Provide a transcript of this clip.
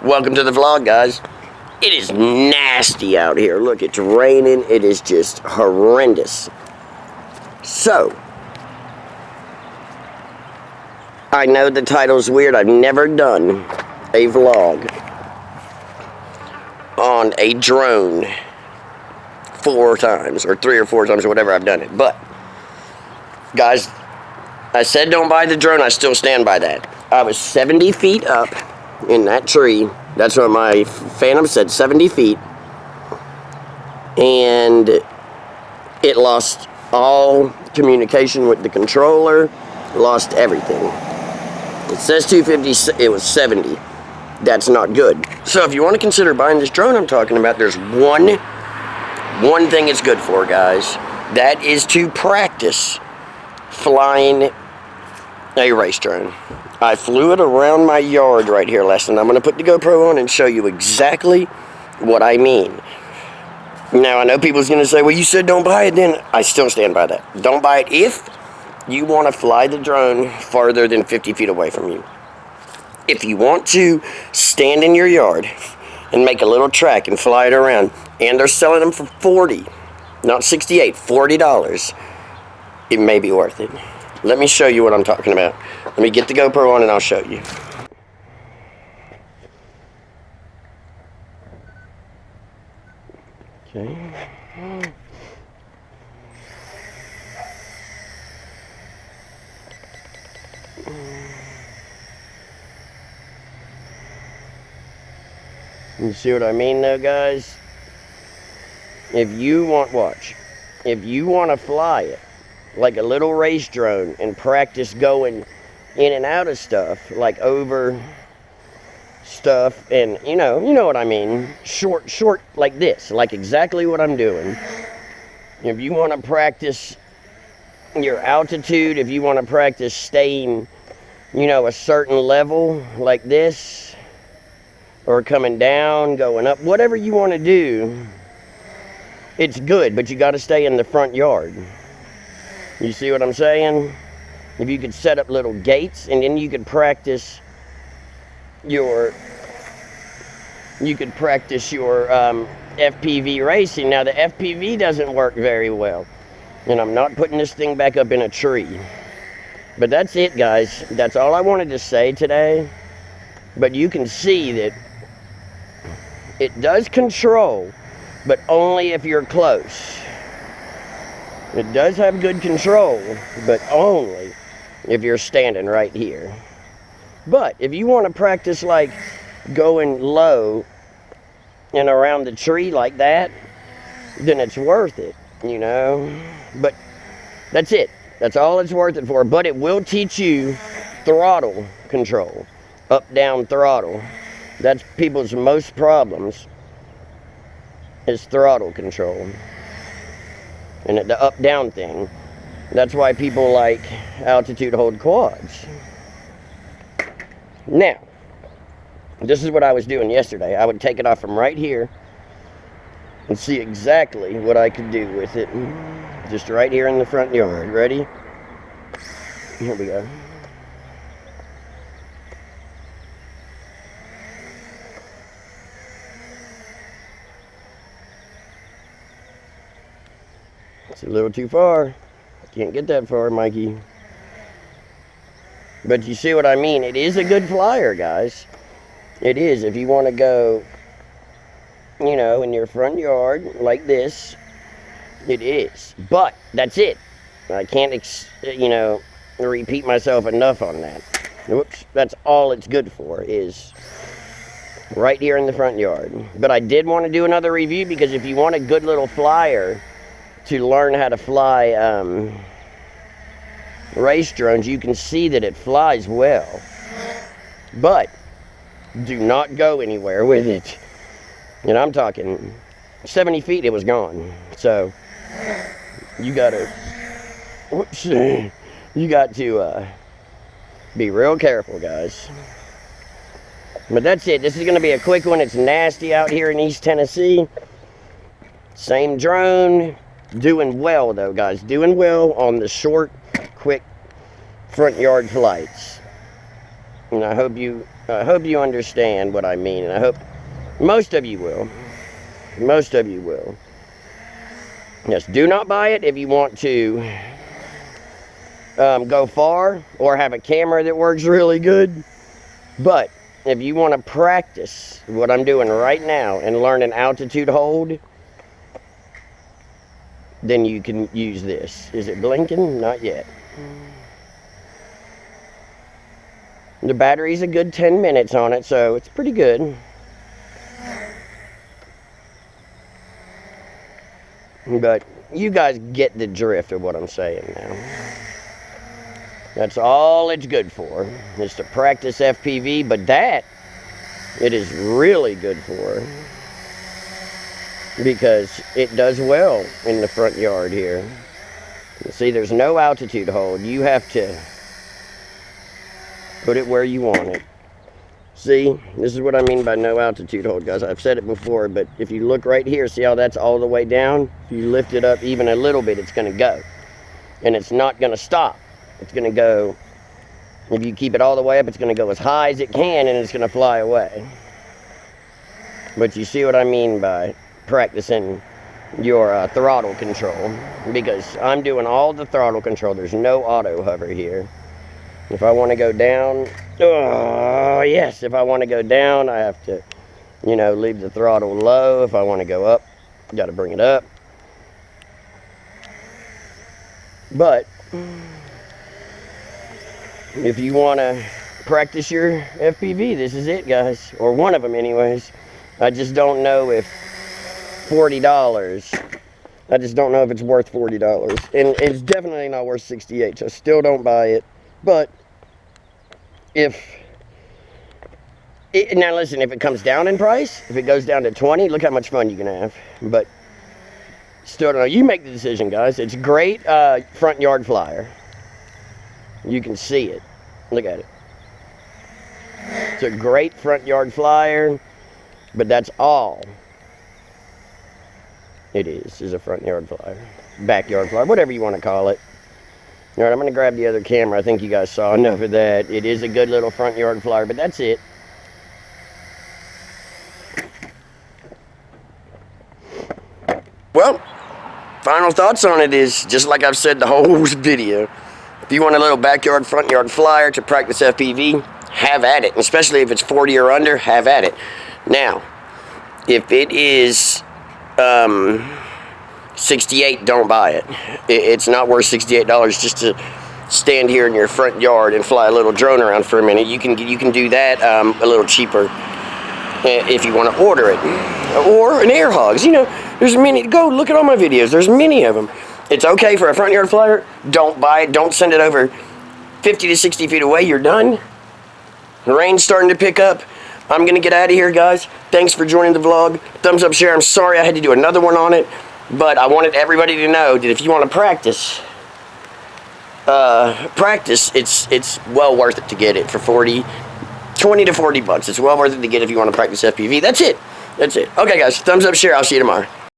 Welcome to the vlog, guys. It is nasty out here. Look, it's raining. It is just horrendous. So, I know the title's weird. I've never done a vlog on a drone 4 times, or 3 or 4 times, or whatever I've done it. But, guys, I said don't buy the drone. I still stand by that. I was 70 feet up in that tree. That's what my Phantom said, 70 feet. And it lost all communication with the controller, lost everything. It says 250, it was 70. That's not good. So if you want to consider buying this drone I'm talking about, there's one thing it's good for, guys. That is to practice flying a race drone. I flew it around my yard right here last night. I'm going to put the GoPro on and show you exactly what I mean. Now, I know people's going to say, well, you said don't buy it then. I still stand by that. Don't buy it if you want to fly the drone farther than 50 feet away from you. If you want to stand in your yard and make a little track and fly it around, and they're selling them for $40, not $68, $40, it may be worth it. Let me show you what I'm talking about. Let me get the GoPro on and I'll show you. Okay. You see what I mean though, guys? If you want, if you want to fly it like a little race drone and practice going in and out of stuff, like over stuff, and you know what I mean, short like this, like exactly what I'm doing. If you want to practice your altitude, if you want to practice staying, a certain level like this, or coming down, going up, whatever you want to do, it's good, but you got to stay in the front yard. You see what I'm saying? If you could set up little gates, and then you could practice your FPV racing. Now the FPV doesn't work very well, and I'm not putting this thing back up in a tree. But that's it, guys. That's all I wanted to say today. But you can see that it does control, but only if you're close. It does have good control, but only if you're standing right here. But if you want to practice like going low and around the tree like that, then it's worth it, But that's it. That's all it's worth it for. But it will teach you throttle control, up-down throttle. That's people's most problems, is throttle control. And the up-down thing. That's why people like altitude hold quads. Now, this is what I was doing yesterday. I would take it off from right here and see exactly what I could do with it. Just right here in the front yard. Ready? Here we go. It's a little too far. Can't get that far, Mikey. But you see what I mean? It is a good flyer, guys. It is. If you want to go, in your front yard like this, it is. But that's it. I can't, repeat myself enough on that. Whoops. That's all it's good for, is right here in the front yard. But I did want to do another review, because if you want a good little flyer to learn how to fly race drones, you can see that it flies well. But do not go anywhere with it. And I'm talking 70 feet, it was gone. So you got to be real careful, guys. But that's it. This is going to be a quick one. It's nasty out here in East Tennessee. Same drone. Doing well, though, guys. Doing well on the short, quick front yard flights. And I hope you understand what I mean, and I hope most of you will. Most of you will. Yes, do not buy it if you want to go far or have a camera that works really good. But if you want to practice what I'm doing right now and learn an altitude hold, then you can use this. Is it blinking? Not yet. The battery's a good 10 minutes on it, so it's pretty good. But you guys get the drift of what I'm saying now. That's all it's good for, is to practice FPV, but that it is really good for, because it does well in the front yard here. You see, there's no altitude hold. You have to put it where you want it. See, this is what I mean by no altitude hold, guys. I've said it before, but if you look right here, see how that's all the way down? If you lift it up even a little bit, it's going to go. And it's not going to stop. It's going to go, if you keep it all the way up, it's going to go as high as it can, and it's going to fly away. But you see what I mean by practicing your throttle control, because I'm doing all the throttle control. There's no auto hover here. If I want to go down, oh yes, if I want to go down, I have to, you know, leave the throttle low. If I want to go up, got to bring it up. But if you want to practice your FPV, this is it, guys, or one of them anyways. I just don't know if $40, I just don't know if it's worth $40, and it's definitely not worth $68, so still don't buy it. But now listen, if it comes down in price, if it goes down to 20, look how much fun you can have. But still don't know. You make the decision, guys. It's a great front yard flyer. You can see it. Look at it. It's a great front yard flyer, but that's all it is a front yard flyer. Backyard flyer, whatever you want to call it. All right, I'm going to grab the other camera. I think you guys saw enough of that. It is a good little front yard flyer, but that's it. Well, final thoughts on it is, just like I've said the whole video, if you want a little backyard, front yard flyer to practice FPV, have at it. Especially if it's 40 or under, have at it. Now, if it is 68, don't buy it. It's not worth $68 just to stand here in your front yard and fly a little drone around for a minute. You can do that a little cheaper if you want to order it, or an air hogs. You know, there's many. Go look at all my videos. There's many of them. It's okay for a front yard flyer. Don't buy it. Don't send it over 50 to 60 feet away. You're done. The rain's starting to pick up. I'm gonna get out of here, guys. Thanks for joining the vlog. Thumbs up, share. I'm sorry I had to do another one on it, but I wanted everybody to know that if you want to practice, it's well worth it to get it for 20 to 40 bucks. It's well worth it to get if you want to practice FPV. That's it. Okay, guys. Thumbs up, share. I'll see you tomorrow.